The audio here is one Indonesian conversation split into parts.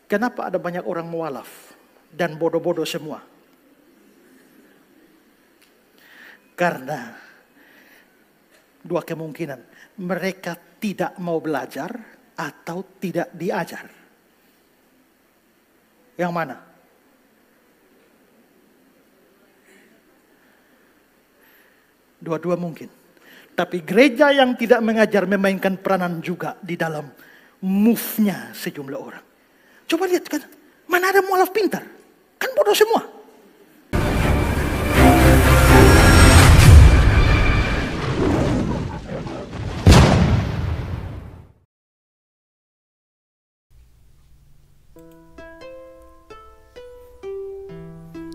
Kenapa ada banyak orang mualaf dan bodoh-bodoh semua? Karena dua kemungkinan, mereka tidak mau belajar atau tidak diajar. Yang mana? Dua-dua mungkin. Tapi gereja yang tidak mengajar memainkan peranan juga di dalam move-nya sejumlah orang. Coba lihat kan, mana ada mualaf pintar? Kan bodoh semua.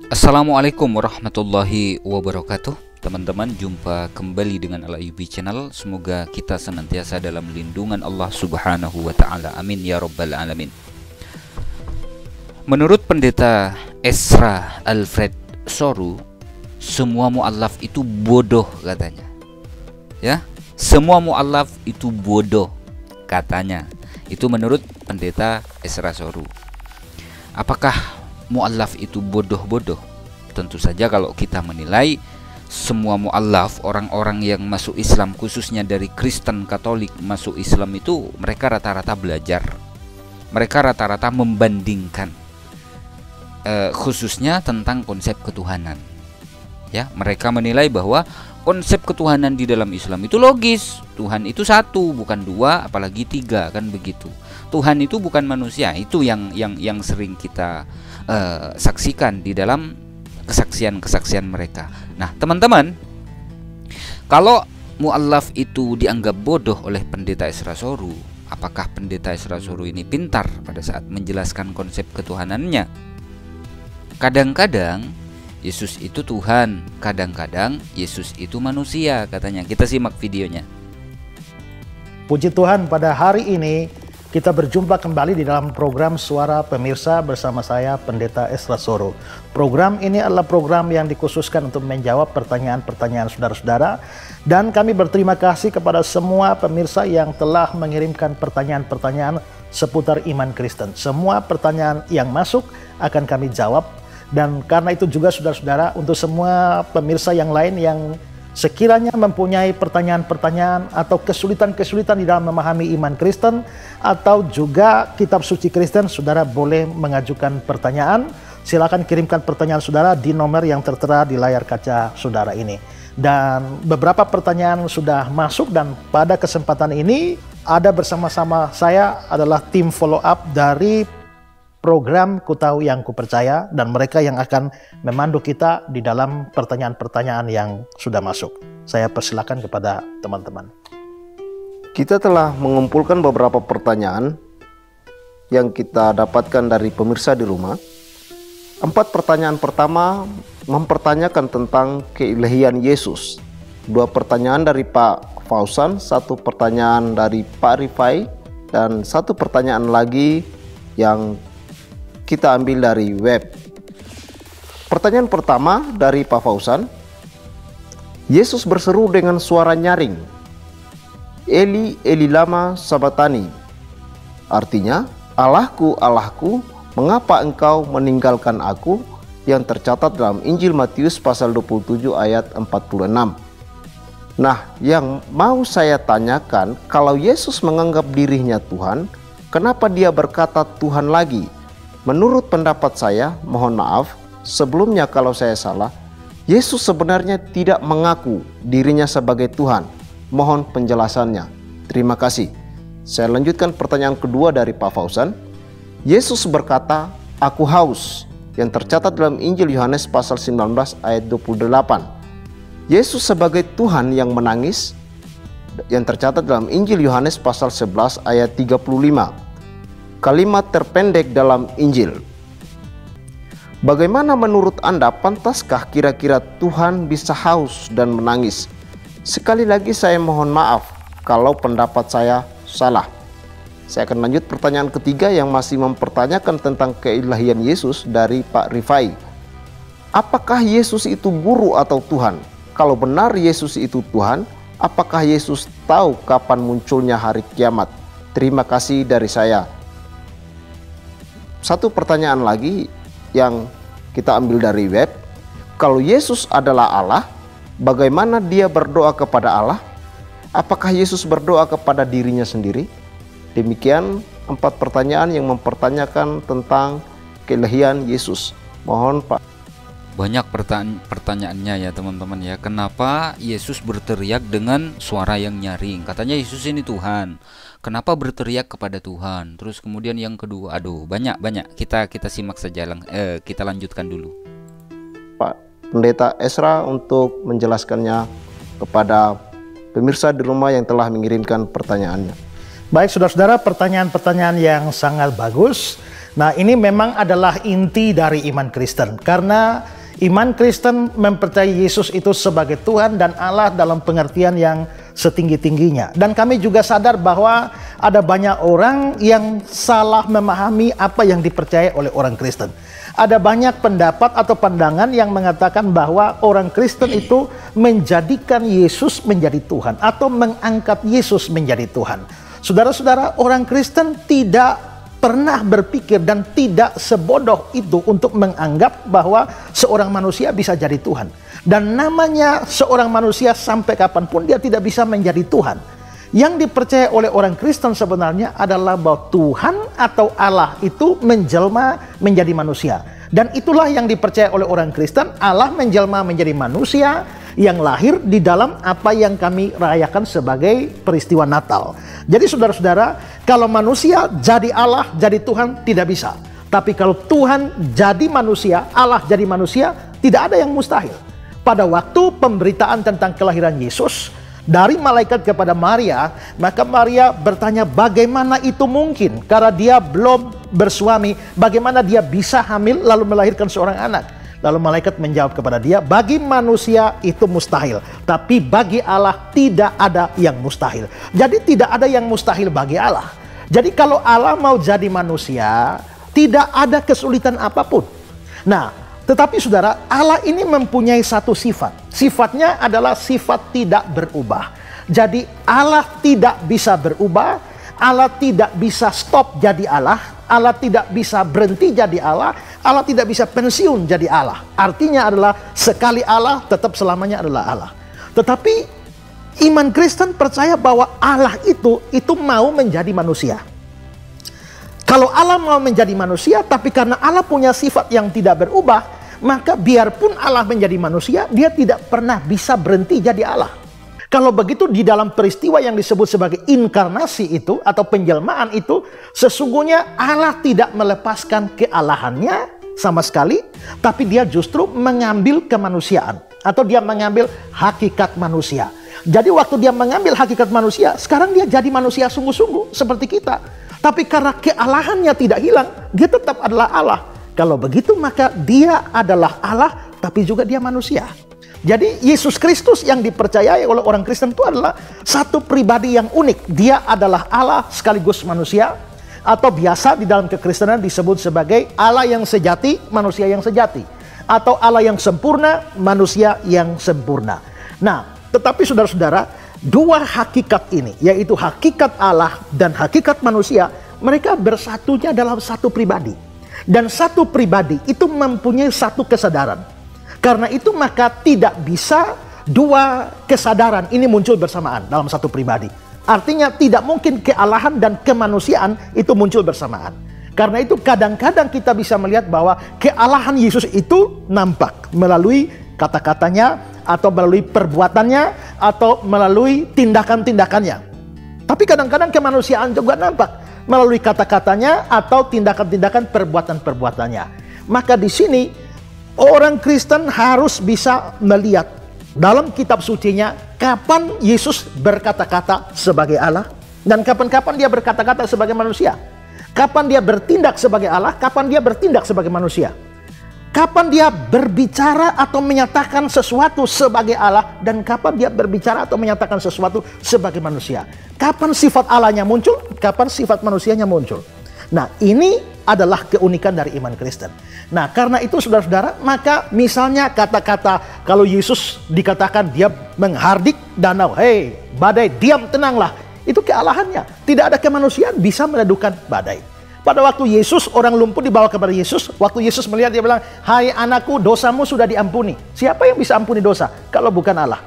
Assalamualaikum warahmatullahi wabarakatuh. Teman-teman, jumpa kembali dengan Al-Ayyubi Channel. Semoga kita senantiasa dalam lindungan Allah Subhanahu wa ta'ala. Amin ya rabbal alamin. Menurut pendeta Ezra Alfred Soru, semua mu'allaf itu bodoh katanya. Ya, semua mu'allaf itu bodoh katanya. Itu menurut pendeta Ezra Soru. Apakah mu'allaf itu bodoh-bodoh? Tentu saja kalau kita menilai semua mu'allaf, orang-orang yang masuk Islam, khususnya dari Kristen Katolik masuk Islam itu, mereka rata-rata belajar. Mereka rata-rata membandingkan, khususnya tentang konsep ketuhanan. Ya, mereka menilai bahwa konsep ketuhanan di dalam Islam itu logis. Tuhan itu satu, bukan dua, apalagi tiga, kan begitu. Tuhan itu bukan manusia. Itu yang sering kita saksikan di dalam kesaksian-kesaksian mereka. Nah, teman-teman, kalau mu'allaf itu dianggap bodoh oleh pendeta Ezra Soru, apakah pendeta Ezra Soru ini pintar pada saat menjelaskan konsep ketuhanannya? Kadang-kadang Yesus itu Tuhan, kadang-kadang Yesus itu manusia, katanya. Kita simak videonya. Puji Tuhan, pada hari ini kita berjumpa kembali di dalam program Suara Pemirsa bersama saya, Pendeta Ezra Soru. Program ini adalah program yang dikhususkan untuk menjawab pertanyaan-pertanyaan saudara-saudara. Dan kami berterima kasih kepada semua pemirsa yang telah mengirimkan pertanyaan-pertanyaan seputar iman Kristen. Semua pertanyaan yang masuk akan kami jawab. Dan karena itu juga saudara-saudara, untuk semua pemirsa yang lain yang sekiranya mempunyai pertanyaan-pertanyaan atau kesulitan-kesulitan di dalam memahami iman Kristen atau juga kitab suci Kristen, saudara boleh mengajukan pertanyaan. Silakan kirimkan pertanyaan saudara di nomor yang tertera di layar kaca saudara ini. Dan beberapa pertanyaan sudah masuk, dan pada kesempatan ini ada bersama-sama saya adalah tim follow up dari program Ku Tahu Yang Ku Percaya, dan mereka yang akan memandu kita di dalam pertanyaan-pertanyaan yang sudah masuk. Saya persilakan kepada teman-teman. Kita telah mengumpulkan beberapa pertanyaan yang kita dapatkan dari pemirsa di rumah. 4 pertanyaan pertama mempertanyakan tentang keilahian Yesus. 2 pertanyaan dari Pak Fauzan, 1 pertanyaan dari Pak Rifai, dan 1 pertanyaan lagi yang kita ambil dari web. Pertanyaan pertama dari Pak Fauzan. Yesus berseru dengan suara nyaring, Eli, Eli lama sabatani. Artinya, Allahku, Allahku, mengapa engkau meninggalkan aku? Yang tercatat dalam Injil Matius pasal 27 ayat 46. Nah, yang mau saya tanyakan, kalau Yesus menganggap dirinya Tuhan, kenapa dia berkata Tuhan lagi? Menurut pendapat saya, mohon maaf, sebelumnya kalau saya salah, Yesus sebenarnya tidak mengaku dirinya sebagai Tuhan. Mohon penjelasannya. Terima kasih. Saya lanjutkan pertanyaan kedua dari Pak Fauzan. Yesus berkata, aku haus, yang tercatat dalam Injil Yohanes pasal 19 ayat 28. Yesus sebagai Tuhan yang menangis, yang tercatat dalam Injil Yohanes pasal 11 ayat 35. Kalimat terpendek dalam Injil. Bagaimana menurut Anda, pantaskah kira-kira Tuhan bisa haus dan menangis? Sekali lagi saya mohon maaf kalau pendapat saya salah. Saya akan lanjut pertanyaan ketiga yang masih mempertanyakan tentang keilahian Yesus dari Pak Rifai. Apakah Yesus itu guru atau Tuhan? Kalau benar Yesus itu Tuhan, apakah Yesus tahu kapan munculnya hari kiamat? Terima kasih dari saya. satu pertanyaan lagi yang kita ambil dari web. Kalau Yesus adalah Allah, bagaimana dia berdoa kepada Allah? Apakah Yesus berdoa kepada dirinya sendiri? Demikian 4 pertanyaan yang mempertanyakan tentang keilahian Yesus. Mohon Pak. Banyak pertanyaannya ya teman-teman ya. Kenapa Yesus berteriak dengan suara yang nyaring? Katanya Yesus ini Tuhan. Kenapa berteriak kepada Tuhan? Terus kemudian yang kedua, aduh banyak. Kita simak saja, kita lanjutkan dulu. Pak Pendeta Esra untuk menjelaskannya kepada pemirsa di rumah yang telah mengirimkan pertanyaannya. Baik saudara-saudara, pertanyaan-pertanyaan yang sangat bagus. Nah, ini memang adalah inti dari iman Kristen. Karena iman Kristen mempercayai Yesus itu sebagai Tuhan dan Allah dalam pengertian yang setinggi-tingginya. Dan kami juga sadar bahwa ada banyak orang yang salah memahami apa yang dipercayai oleh orang Kristen. Ada banyak pendapat atau pandangan yang mengatakan bahwa orang Kristen itu menjadikan Yesus menjadi Tuhan atau mengangkat Yesus menjadi Tuhan. Saudara-saudara, orang Kristen tidak pernah berpikir dan tidak sebodoh itu untuk menganggap bahwa seorang manusia bisa jadi Tuhan. Dan namanya seorang manusia sampai kapanpun dia tidak bisa menjadi Tuhan. Yang dipercaya oleh orang Kristen sebenarnya adalah bahwa Tuhan atau Allah itu menjelma menjadi manusia. Dan itulah yang dipercaya oleh orang Kristen, Allah menjelma menjadi manusia yang lahir di dalam apa yang kami rayakan sebagai peristiwa Natal. Jadi saudara-saudara, kalau manusia jadi Allah, jadi Tuhan, tidak bisa. Tapi kalau Tuhan jadi manusia, Allah jadi manusia, tidak ada yang mustahil. Pada waktu pemberitaan tentang kelahiran Yesus dari malaikat kepada Maria, maka Maria bertanya bagaimana itu mungkin karena dia belum bersuami, bagaimana dia bisa hamil lalu melahirkan seorang anak. Lalu malaikat menjawab kepada dia, bagi manusia itu mustahil, tapi bagi Allah tidak ada yang mustahil. Jadi tidak ada yang mustahil bagi Allah. Jadi kalau Allah mau jadi manusia, tidak ada kesulitan apapun. Nah, tetapi saudara, Allah ini mempunyai satu sifat. Sifatnya adalah sifat tidak berubah. Jadi Allah tidak bisa berubah, Allah tidak bisa stop jadi Allah, Allah tidak bisa berhenti jadi Allah, Allah tidak bisa pensiun jadi Allah. Artinya adalah sekali Allah tetap selamanya adalah Allah. Tetapi iman Kristen percaya bahwa Allah itu mau menjadi manusia. Kalau Allah mau menjadi manusia, tapi karena Allah punya sifat yang tidak berubah, maka biarpun Allah menjadi manusia, dia tidak pernah bisa berhenti jadi Allah. Kalau begitu di dalam peristiwa yang disebut sebagai inkarnasi itu atau penjelmaan itu, sesungguhnya Allah tidak melepaskan kealahannya sama sekali, tapi dia justru mengambil kemanusiaan atau dia mengambil hakikat manusia. Jadi waktu dia mengambil hakikat manusia, sekarang dia jadi manusia sungguh-sungguh seperti kita. Tapi karena kealahannya tidak hilang, dia tetap adalah Allah. Kalau begitu maka dia adalah Allah, tapi juga dia manusia. Jadi Yesus Kristus yang dipercayai oleh orang Kristen itu adalah satu pribadi yang unik. Dia adalah Allah sekaligus manusia, atau biasa di dalam kekristenan disebut sebagai Allah yang sejati, manusia yang sejati. Atau Allah yang sempurna, manusia yang sempurna. Nah, tetapi saudara-saudara, dua hakikat ini, yaitu hakikat Allah dan hakikat manusia, mereka bersatunya dalam satu pribadi. Dan satu pribadi itu mempunyai satu kesadaran. Karena itu maka tidak bisa dua kesadaran ini muncul bersamaan dalam satu pribadi. Artinya tidak mungkin kealahan dan kemanusiaan itu muncul bersamaan. Karena itu kadang-kadang kita bisa melihat bahwa kealahan Yesus itu nampak melalui kata-katanya, atau melalui perbuatannya, atau melalui tindakan-tindakannya. Tapi kadang-kadang kemanusiaan juga nampak melalui kata-katanya atau tindakan-tindakan perbuatan-perbuatannya. Maka di sini orang Kristen harus bisa melihat dalam kitab sucinya kapan Yesus berkata-kata sebagai Allah dan kapan-kapan dia berkata-kata sebagai manusia. Kapan dia bertindak sebagai Allah, kapan dia bertindak sebagai manusia. Kapan dia berbicara atau menyatakan sesuatu sebagai Allah dan kapan dia berbicara atau menyatakan sesuatu sebagai manusia. Kapan sifat Allahnya muncul, kapan sifat manusianya muncul. Nah, ini adalah keunikan dari iman Kristen. Nah, karena itu saudara-saudara, maka misalnya kata-kata kalau Yesus dikatakan dia menghardik danau, hei badai diam tenanglah, itu kealahannya. Tidak ada kemanusiaan bisa meredukan badai. Pada waktu Yesus, orang lumpuh dibawa kepada Yesus. Waktu Yesus melihat, dia bilang, "Hai anakku, dosamu sudah diampuni." Siapa yang bisa ampuni dosa kalau bukan Allah?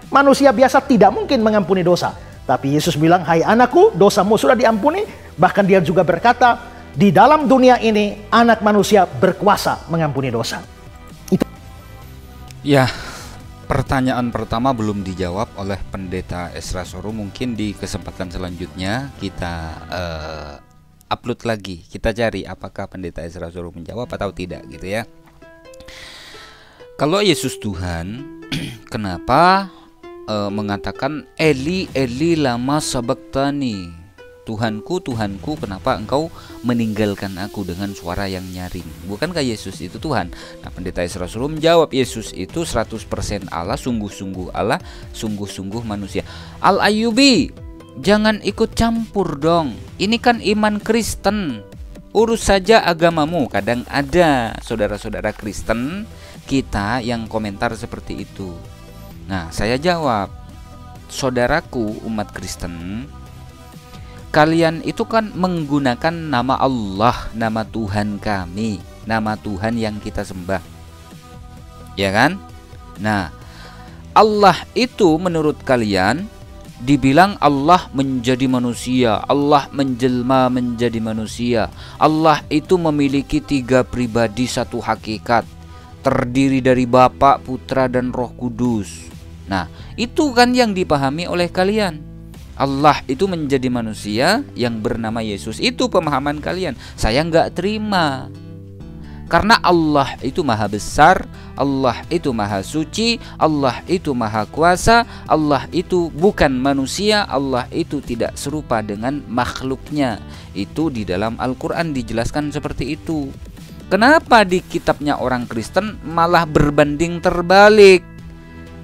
Manusia biasa tidak mungkin mengampuni dosa. Tapi Yesus bilang, "Hai anakku, dosamu sudah diampuni." Bahkan dia juga berkata, di dalam dunia ini anak manusia berkuasa mengampuni dosa. Ya, pertanyaan pertama belum dijawab oleh Pendeta Esra Soru. Mungkin di kesempatan selanjutnya kita upload lagi. Kita cari apakah Pendeta Esra Soru menjawab atau tidak gitu ya. Kalau Yesus Tuhan, kenapa mengatakan Eli Eli lama sabaktani, Tuhanku Tuhanku kenapa engkau meninggalkan aku, dengan suara yang nyaring? Bukankah Yesus itu Tuhan? Nah, Pendeta Esra Soru menjawab, Yesus itu 100% Allah, sungguh-sungguh Allah, sungguh-sungguh manusia. Al-Ayyubi, jangan ikut campur dong, ini kan iman Kristen, urus saja agamamu. Kadang ada saudara-saudara Kristen kita yang komentar seperti itu. Nah, saya jawab, saudaraku umat Kristen, kalian itu kan menggunakan nama Allah, nama Tuhan kami, nama Tuhan yang kita sembah, ya kan? Nah, Allah itu menurut kalian dibilang Allah menjadi manusia, Allah menjelma menjadi manusia. Allah itu memiliki 3 pribadi, 1 hakikat, terdiri dari Bapa, Putra, dan Roh Kudus. Nah, itu kan yang dipahami oleh kalian. Allah itu menjadi manusia yang bernama Yesus. Itu pemahaman kalian. Saya nggak terima. Karena Allah itu maha besar, Allah itu maha suci, Allah itu maha kuasa, Allah itu bukan manusia, Allah itu tidak serupa dengan makhluknya. Itu di dalam Al-Quran dijelaskan seperti itu. Kenapa di kitabnya orang Kristen malah berbanding terbalik?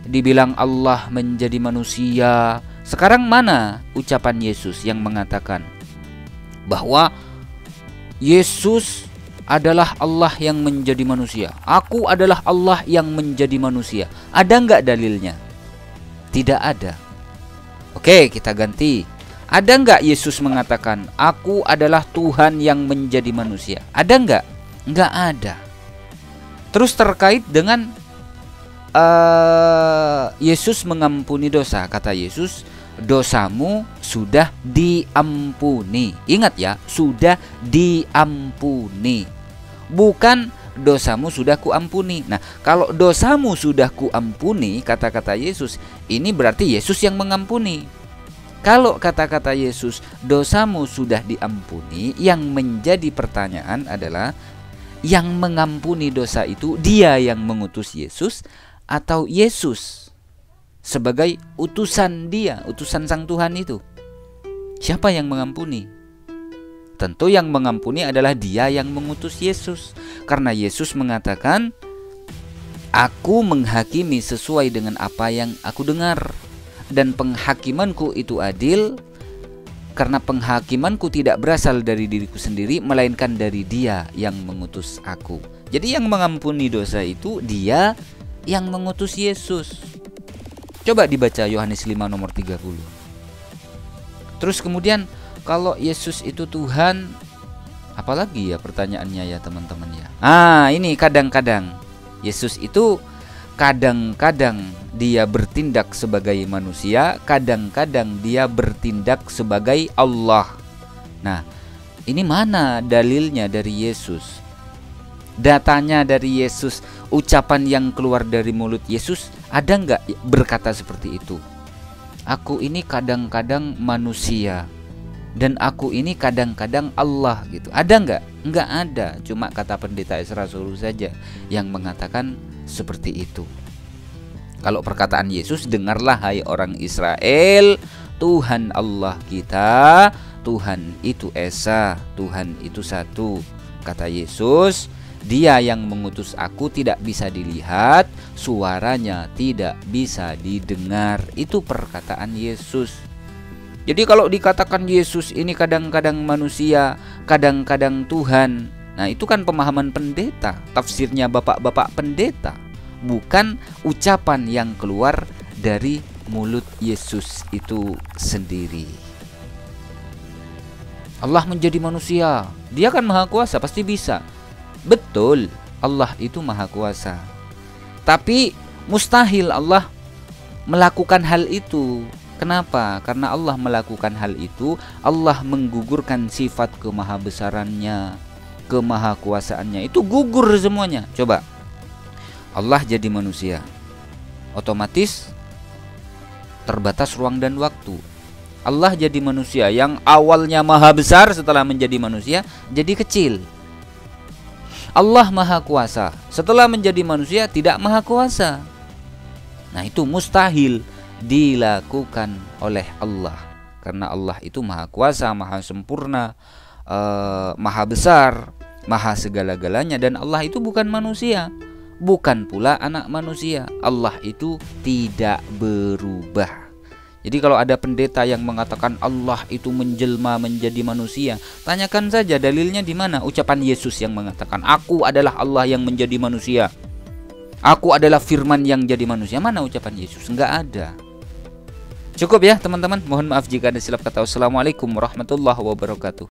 Dibilang Allah menjadi manusia. Sekarang mana ucapan Yesus yang mengatakan bahwa Yesus adalah Allah yang menjadi manusia? Aku adalah Allah yang menjadi manusia. Ada nggak dalilnya? Tidak ada. Oke, kita ganti. Ada nggak Yesus mengatakan aku adalah Tuhan yang menjadi manusia? Ada nggak? Nggak ada. Terus terkait dengan Yesus mengampuni dosa, kata Yesus, dosamu sudah diampuni. Ingat ya, sudah diampuni, bukan dosamu sudah kuampuni. Nah, kalau dosamu sudah kuampuni, kata-kata Yesus, ini berarti Yesus yang mengampuni. Kalau kata-kata Yesus, dosamu sudah diampuni, yang menjadi pertanyaan adalah, yang mengampuni dosa itu dia yang mengutus Yesus atau Yesus sebagai utusan dia, utusan Sang Tuhan itu? Siapa yang mengampuni? Tentu yang mengampuni adalah dia yang mengutus Yesus. Karena Yesus mengatakan, aku menghakimi sesuai dengan apa yang aku dengar, dan penghakimanku itu adil, karena penghakimanku tidak berasal dari diriku sendiri, melainkan dari dia yang mengutus aku. Jadi yang mengampuni dosa itu dia yang mengutus Yesus. Coba dibaca Yohanes 5 nomor 30. Terus kemudian kalau Yesus itu Tuhan, apalagi ya pertanyaannya ya teman-teman ya. Ini kadang-kadang Yesus itu kadang-kadang dia bertindak sebagai manusia, kadang-kadang dia bertindak sebagai Allah. Nah, ini mana dalilnya dari Yesus? Datanya dari Yesus, ucapan yang keluar dari mulut Yesus, ada nggak berkata seperti itu? Aku ini kadang-kadang manusia, dan aku ini kadang-kadang Allah gitu. Ada nggak? Nggak ada. Cuma kata Pendeta Esra Soru saja yang mengatakan seperti itu. Kalau perkataan Yesus, dengarlah hai orang Israel, Tuhan Allah kita, Tuhan itu Esa, Tuhan itu satu. Kata Yesus, dia yang mengutus aku tidak bisa dilihat, suaranya tidak bisa didengar. Itu perkataan Yesus. Jadi kalau dikatakan Yesus ini kadang-kadang manusia, kadang-kadang Tuhan, nah itu kan pemahaman pendeta, tafsirnya bapak-bapak pendeta, bukan ucapan yang keluar dari mulut Yesus itu sendiri. Allah menjadi manusia, dia kan maha kuasa, pasti bisa. Betul, Allah itu maha kuasa. Tapi mustahil Allah melakukan hal itu. Kenapa? Karena Allah melakukan hal itu, Allah menggugurkan sifat kemahabesarannya, kemahakuasaannya. Itu gugur semuanya. Coba, Allah jadi manusia, otomatis terbatas ruang dan waktu. Allah jadi manusia yang awalnya maha besar, setelah menjadi manusia jadi kecil. Allah maha kuasa, setelah menjadi manusia tidak maha kuasa. Nah, itu mustahil dilakukan oleh Allah, karena Allah itu maha kuasa, maha sempurna, maha besar, maha segala-galanya. Dan Allah itu bukan manusia, bukan pula anak manusia. Allah itu tidak berubah. Jadi kalau ada pendeta yang mengatakan Allah itu menjelma menjadi manusia, tanyakan saja dalilnya di mana. Ucapan Yesus yang mengatakan, aku adalah Allah yang menjadi manusia, aku adalah firman yang jadi manusia. Mana ucapan Yesus? Enggak ada. Cukup ya teman-teman. Mohon maaf jika ada silap kata. Wassalamualaikum warahmatullahi wabarakatuh.